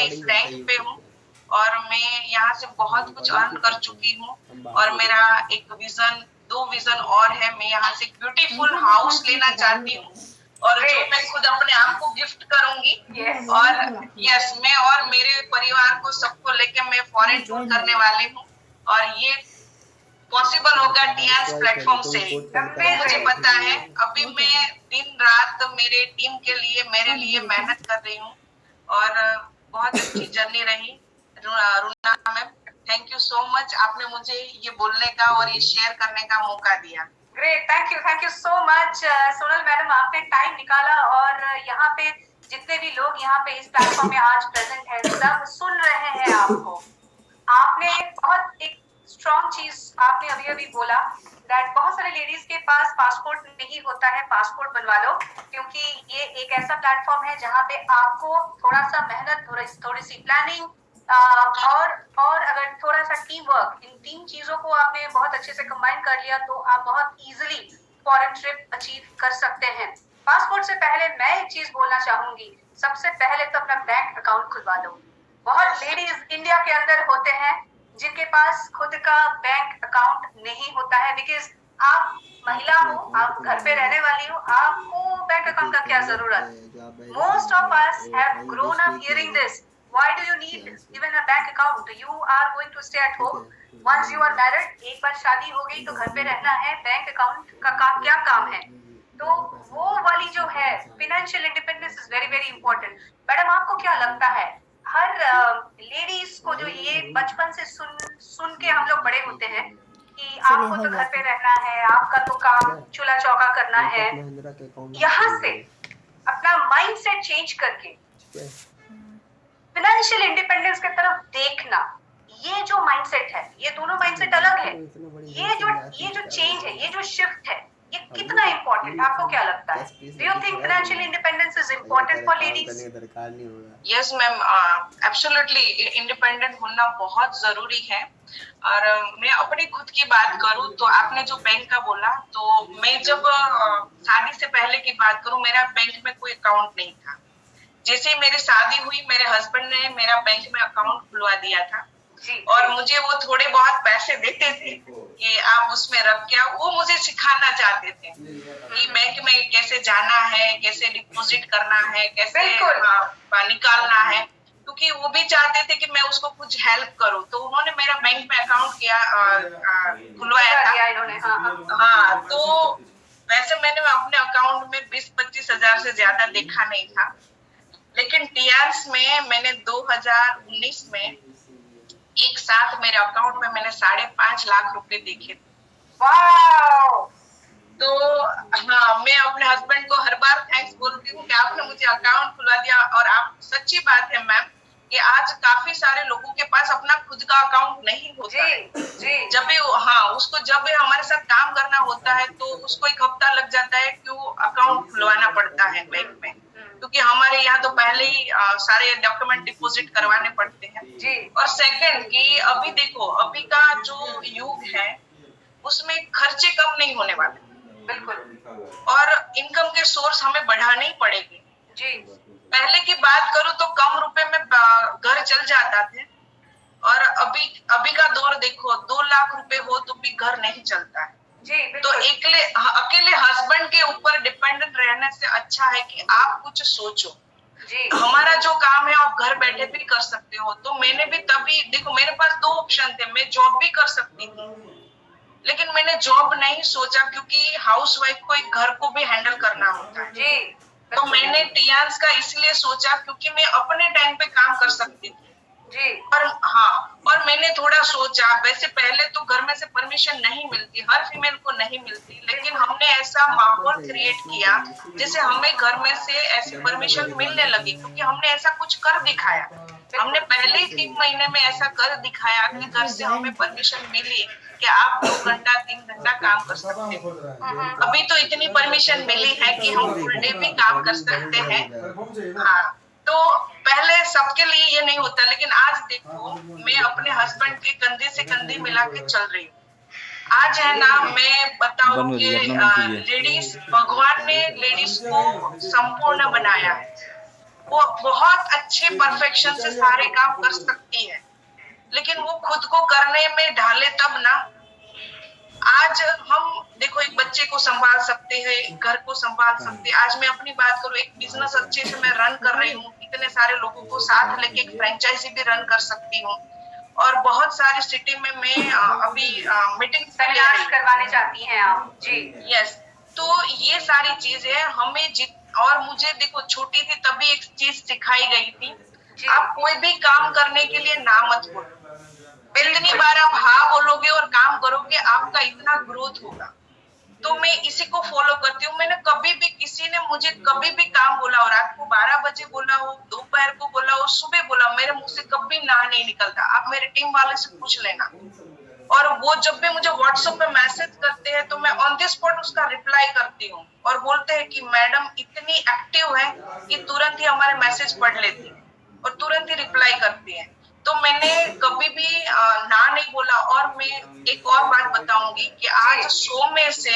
इस रैंक पे हूँ और मैं यहाँ से बहुत कुछ अर्न कर चुकी हूँ और मेरा एक विजन, 2 विजन और है। मैं यहाँ से ब्यूटीफुल हाउस लेना चाहती हूँ और जो मैं खुद अपने आप को गिफ्ट करूंगी। और यस, मैं और मेरे परिवार को सबको लेके मैं फॉरेन टूर करने वाली हूँ और ये पॉसिबल होगा टियान्स प्लेटफॉर्म से ही। मुझे पता है अभी मैं दिन रात मेरे टीम के लिए, मेरे लिए मेहनत कर रही हूँ और बहुत अच्छी जर्नी रही। रुना ma'am, thank you so much, आपने मुझे ये बोलने का और ये शेयर करने का मौका दिया। Great, thank you so much Sonal madam, आपने टाइम निकाला और यहाँ पे जितने भी लोग यहाँ पे इस प्लेटफॉर्म में आज प्रेजेंट हैं सब सुन रहे हैं आपको। आपने बहुत एक स्ट्रॉन्ग चीज आपने अभी अभी बोला दैट बहुत सारे लेडीज के पास पासपोर्ट नहीं होता है, पासपोर्ट बनवा लो, क्योंकि ये एक ऐसा प्लेटफॉर्म है जहाँ पे आपको थोड़ा सा मेहनत, थोड़ी सी प्लानिंग और अगर थोड़ा सा टीम वर्क, इन 3 चीजों को आपने बहुत अच्छे से कंबाइन कर लिया तो आप बहुत इजीली फॉरेन ट्रिप अचीव कर सकते हैं। पासपोर्ट से पहले मैं एक चीज बोलना चाहूंगी, सबसे पहले तो अपना बैंक अकाउंट खुलवा लो। बहुत लेडीज इंडिया के अंदर होते हैं जिनके पास खुद का बैंक अकाउंट नहीं होता है, बिकॉज आप महिला हो, आप घर पे रहने वाली हो, आपको बैंक अकाउंट का क्या जरूरत। Most of us have grown up hearing this, why do you need even a bank account, you are going to stay at home, once you are married, एक बार शादी हो गई तो घर पे रहना है, बैंक अकाउंट का क्या काम है। तो वो वाली जो है financial independence is very very important. Madam आपको क्या लगता है, हर लेडीज को जो ये बचपन से सुन के हम लोग बड़े होते हैं कि आपको तो घर पे रहना है, आपका तो काम चूल्हा चौका करना है, यहाँ से अपना माइंडसेट चेंज करके फाइनेंशियल इंडिपेंडेंस की तरफ देखना, ये जो माइंडसेट है, ये दोनों माइंडसेट अलग है, ये जो चेंज है, ये जो शिफ्ट है, ये कितना इंपॉर्टेंट, आपको क्या लगता है? Do you think financial independence is important for ladies? Yes ma'am, absolutely independent होना बहुत जरूरी है। और मैं अपनी खुद की बात करूं तो आपने जो बैंक का बोला, तो मैं जब शादी से पहले की बात करूं, मेरा बैंक में कोई अकाउंट नहीं था। जैसे ही मेरी शादी हुई, मेरे हस्बैंड ने मेरा बैंक में अकाउंट खुलवा दिया था और मुझे वो थोड़े बहुत पैसे देते थे कि आप उसमें रख के आओ। वो मुझे सिखाना चाहते थे कि बैंक में कैसे जाना है, कैसे डिपॉजिट करना है, कैसे निकालना है, क्योंकि वो भी चाहते थे कि मैं उसको कुछ हेल्प करूं। तो उन्होंने मेरा बैंक में अकाउंट खुलवाया था। हाँ, तो वैसे मैंने अपने अकाउंट में 20-25 हजार से ज्यादा देखा नहीं था, लेकिन टियान्स में मैंने 2019 में एक साथ मेरे अकाउंट में मैंने 5.5 लाख रुपए देखे थे। तो हाँ, मैं अपने हस्बैंड को हर बार थैंक्स बोलती हूँ कि आपने मुझे अकाउंट खुलवा दिया। और आप, सच्ची बात है मैम कि आज काफी सारे लोगों के पास अपना खुद का अकाउंट नहीं होता है। जब भी जब भी हमारे साथ काम करना होता है तो उसको 1 हफ्ता लग जाता है कि वो अकाउंट खुलवाना पड़ता है बैंक में, क्योंकि हमारे यहाँ तो पहले ही सारे डॉक्यूमेंट डिपॉजिट करवाने पड़ते हैं। और सेकंड कि अभी देखो, अभी का जो युग है उसमें खर्चे कम नहीं होने वाले, बिल्कुल, और इनकम के सोर्स हमें बढ़ाने ही पड़ेंगे। जी, पहले की बात करूं तो कम रुपए में घर चल जाता थे, और अभी का दौर देखो, 2 लाख रुपए हो तो भी घर नहीं चलता है। जी, तो अकेले हस्बैंड के ऊपर डिपेंडेंट रहने से अच्छा है कि आप कुछ सोचो। जी, हमारा जो काम है आप घर बैठे भी कर सकते हो। तो मैंने भी तभी देखो, मेरे पास 2 ऑप्शन थे, मैं जॉब भी कर सकती थी, लेकिन मैंने जॉब नहीं सोचा क्योंकि हाउसवाइफ को एक घर को भी हैंडल करना होता है। जी, तो मैंने टियान्स का इसलिए सोचा क्योंकि मैं अपने टाइम पे काम कर सकती थी। जी, और मैंने थोड़ा सोचा, वैसे पहले तो घर में से परमिशन नहीं मिलती, हर फीमेल को नहीं मिलती, लेकिन हमने ऐसा माहौल क्रिएट किया जिससे हमें घर में से ऐसी परमिशन मिलने लगी, क्योंकि हमने ऐसा कुछ कर दिखाया। हमने पहले ही 3 महीने में ऐसा कर दिखाया कि घर से हमें परमिशन मिली कि आप 2 घंटा 3 घंटा काम कर सकते हैं। अभी तो इतनी परमिशन मिली है कि हम फुल डे भी काम कर सकते हैं। हाँ, तो पहले सबके लिए ये नहीं होता, लेकिन आज देखो, मैं अपने हस्बैंड के कंधे से कंधे मिला के चल रही हूँ। आज है ना, मैं बताऊं कि लेडीज, भगवान ने लेडीज को संपूर्ण बनाया है। वो बहुत अच्छे परफेक्शन से सारे काम कर सकती है, लेकिन वो खुद को करने में ढाले तब ना। आज हम देखो एक बच्चे को संभाल सकते हैं, एक घर को संभाल सकते हैं। आज मैं अपनी बात करूं, एक बिजनेस अच्छे से मैं रन कर रही हूँ, इतने सारे लोगों को साथ लेके एक फ्रेंचाइजी भी रन कर सकती हूँ। और बहुत सारी सिटी में मैं अभी मीटिंग सेमिनार्स करवाने चाहती हैं आप जी। यस, तो ये सारी चीजें हमें और मुझे देखो छोटी थी तभी एक चीज सिखाई गई थी, जी। आप कोई भी काम करने के लिए ना मत बोलो। जितनी बार आप हाँ बोलोगे और काम करोगे आपका इतना ग्रोथ होगा। तो मैं इसी को फॉलो करती हूँ। मैंने कभी भी किसी ने मुझे कभी भी काम बोला हो, रात को 12 बजे बोला हो, दोपहर को बोला हो, सुबह बोला हो, मेरे मुंह से कभी ना नहीं निकलता। आप मेरे टीम वाले से पूछ लेना। और वो जब भी मुझे व्हाट्सएप पे मैसेज करते हैं तो मैं ऑन द स्पॉट उसका रिप्लाई करती हूँ और बोलते हैं कि मैडम इतनी एक्टिव है कि तुरंत ही हमारे मैसेज पढ़ लेती है और तुरंत ही रिप्लाई करती है। तो मैंने कभी भी ना नहीं बोला। और मैं एक और बात बताऊंगी कि आज 100 में से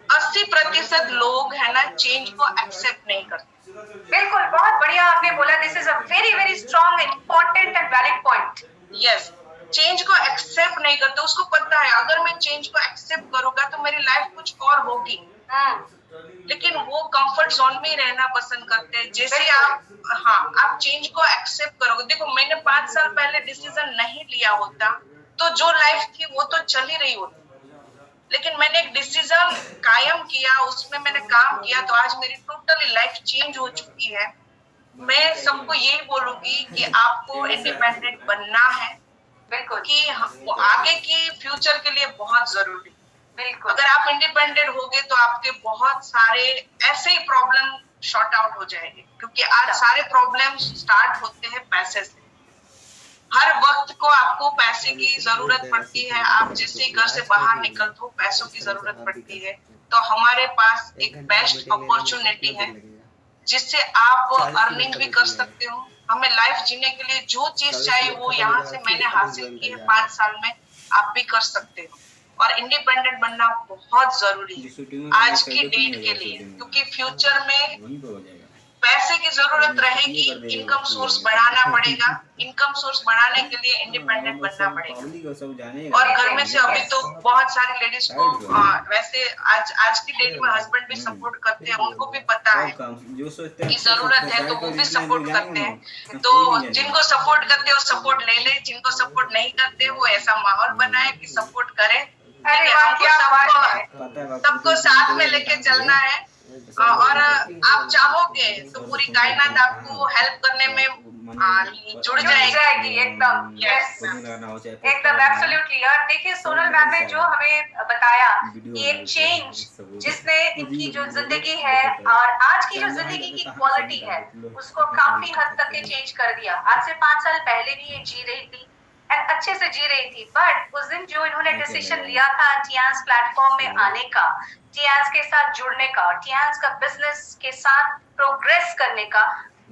80% लोग है ना चेंज को एक्सेप्ट नहीं करते। बिल्कुल, बहुत बढ़िया आपने बोला। This is a very very strong important and valid point. Yes, change को एक्सेप्ट नहीं करते। उसको पता है अगर मैं चेंज को एक्सेप्ट करूंगा तो मेरी लाइफ कुछ और होगी, लेकिन वो कंफर्ट जोन में ही रहना पसंद करते हैं। जैसे आप चेंज को एक्सेप्ट करोगे। देखो मैंने 5 साल पहले डिसीजन नहीं लिया होता तो जो लाइफ थी वो तो चल ही रही होती, लेकिन मैंने एक डिसीजन कायम किया, उसमें मैंने काम किया, तो आज मेरी टोटली लाइफ चेंज हो चुकी है। मैं सबको यही बोलूंगी कि आपको इंडिपेंडेंट बनना है, बिल्कुल कि वो आगे की फ्यूचर के लिए बहुत जरूरी। बिल्कुल, अगर आप इंडिपेंडेंट होगे तो आपके बहुत सारे ऐसे ही प्रॉब्लम शॉर्ट आउट हो जाएंगे, क्योंकि आज सारे प्रॉब्लम स्टार्ट होते हैं पैसे से। हर वक्त को आपको पैसे की जरूरत पड़ती है। आप जैसे ही घर से बाहर निकलते हो पैसों की जरूरत पड़ती है। तो हमारे पास एक बेस्ट अपॉर्चुनिटी है जिससे आप अर्निंग भी कर सकते हो। हमें लाइफ जीने के लिए जो चीज चाहिए वो यहाँ से मैंने हासिल की है 5 साल में, आप भी कर सकते हो। और इंडिपेंडेंट बनना बहुत जरूरी है आज की डेट के लिए, क्योंकि फ्यूचर में पैसे की जरूरत रहेगी, इनकम सोर्स बढ़ाना पड़ेगा। इनकम सोर्स बढ़ाने के लिए इंडिपेंडेंट बनना पड़ेगा। और घर में से अभी तो बहुत सारी लेडीज को वैसे आज की डेट में हस्बैंड भी सपोर्ट करते हैं, उनको भी पता है कि जरूरत है तो वो भी सपोर्ट करते हैं। तो जिनको सपोर्ट करते हैं वो सपोर्ट ले ले, जिनको सपोर्ट नहीं करते वो ऐसा माहौल बनाए कि सपोर्ट करे। हमको सबको साथ में लेके चलना है। और आप चाहोगे तो पूरी कायनात आपको हेल्प करने में जुड़ जाएगी एकदम। यस एकदम एब्सोल्युटली। और देखिए सोनल मैम ने जो हमें बताया कि एक चेंज जिसने इनकी जो जिंदगी है और आज की जो जिंदगी की क्वालिटी है उसको काफी हद तक चेंज कर दिया। आज से 5 साल पहले भी ये जी रही थी एंड अच्छे से जी रही थी, बट उस दिन जो इन्होंने डिसीजन लिया था टियांस प्लेटफॉर्म में आने का, टियांस के साथ जुड़ने का, टियांस का बिजनेस के साथ प्रोग्रेस करने का,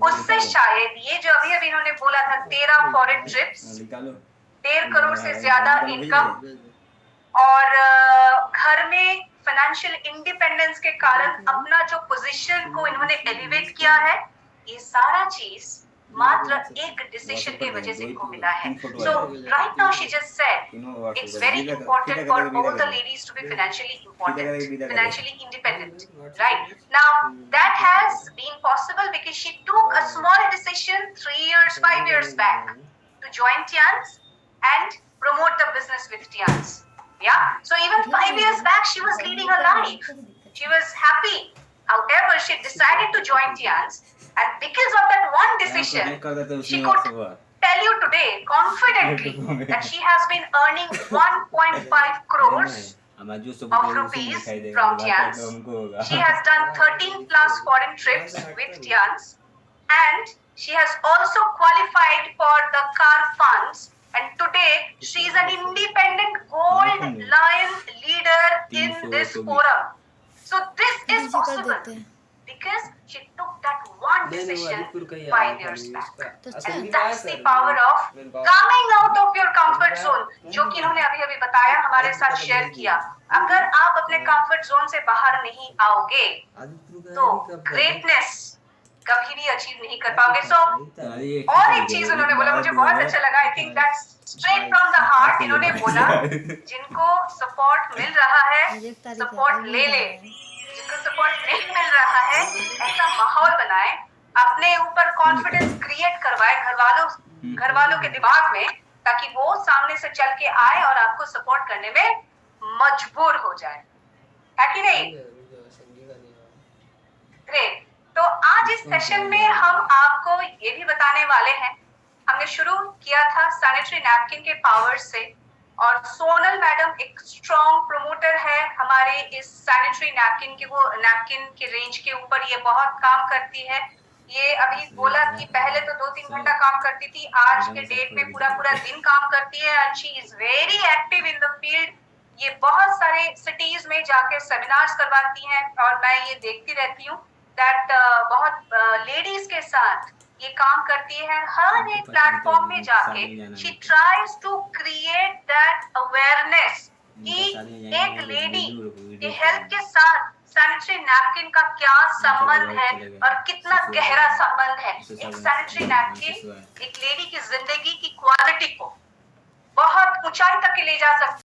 उससे शायद ये जो अभी अभी इन्होंने बोला था 13 फॉरेन ट्रिप्स, 1.5 करोड़ से ज्यादा इनकम और घर में फाइनेंशियल इंडिपेंडेंस के कारण अपना जो पोजीशन को इन्होंने एलिवेट किया है, ये सारा चीज मात्र एक डिसीजन की वजह से इनको मिला है। So right now she just said it's very important for all the ladies to be financially independent. Right now that has been possible because she took a small decision 3 years, 5 years back to join Tians and promote the business with Tians. Yeah. So even 5 years back she was leading her life. She was happy. However, she decided to join Tians. And because of that one decision, she could tell you today confidently that she has been earning 1.5 crores of rupees from Tians. She has done 13 plus foreign trips with Tians, and she has also qualified for the car funds. And today she is an independent gold lion leader in this forum. So this is possible because she took that one decision 5 years back. And that's the power of coming out of your comfort zone, जो कि इन्होंने अभी अभी बताया, हमारे साथ share किया। अगर आप अपने comfort zone से बाहर नहीं आओगे तो ग्रेटनेस कभी भी अचीव नहीं कर पाओगे। सो और एक चीज उन्होंने बोला, मुझे बहुत अच्छा लगा, I think that's straight from the heart. इन्होंने बोला जिनको सपोर्ट मिल रहा है सपोर्ट ले ले, जिनको सपोर्ट नहीं मिल रहा है ऐसा माहौल बनाए, अपने ऊपर कॉन्फिडेंस क्रिएट करवाए घर वालों के दिमाग में, ताकि वो सामने से चल के आए और आपको सपोर्ट करने में मजबूर हो जाए, है कि नहीं? ग्रेट। तो आज इस सेशन में हम आपको ये भी बताने वाले हैं, हमने शुरू किया था सैनिटरी नैपकिन के पावर से, और सोनल मैडम एक स्ट्रॉन्ग प्रमोटर है हमारे इस सैनिटरी नैपकिन के, वो नैपकिन के रेंज के ऊपर ये बहुत काम करती है। ये अभी बोला कि पहले तो 2-3 घंटा काम करती थी, आज के डेट में पूरा दिन काम करती है, and she is very active in the field. ये बहुत सारे सिटीज में जाके सेमिनार्स करवाती हैं, और मैं ये देखती रहती हूँ दैट बहुत लेडीज के साथ ये काम करती है, हर एक प्लेटफॉर्म में जाके she tries to create that awareness कि एक लेडी के हेल्थ के साथ सैनिटरी नैपकिन का क्या संबंध है और कितना गहरा संबंध है। एक सैनिटरी नैपकिन एक लेडी की जिंदगी की क्वालिटी को बहुत ऊंचाई तक ले जा सकती है।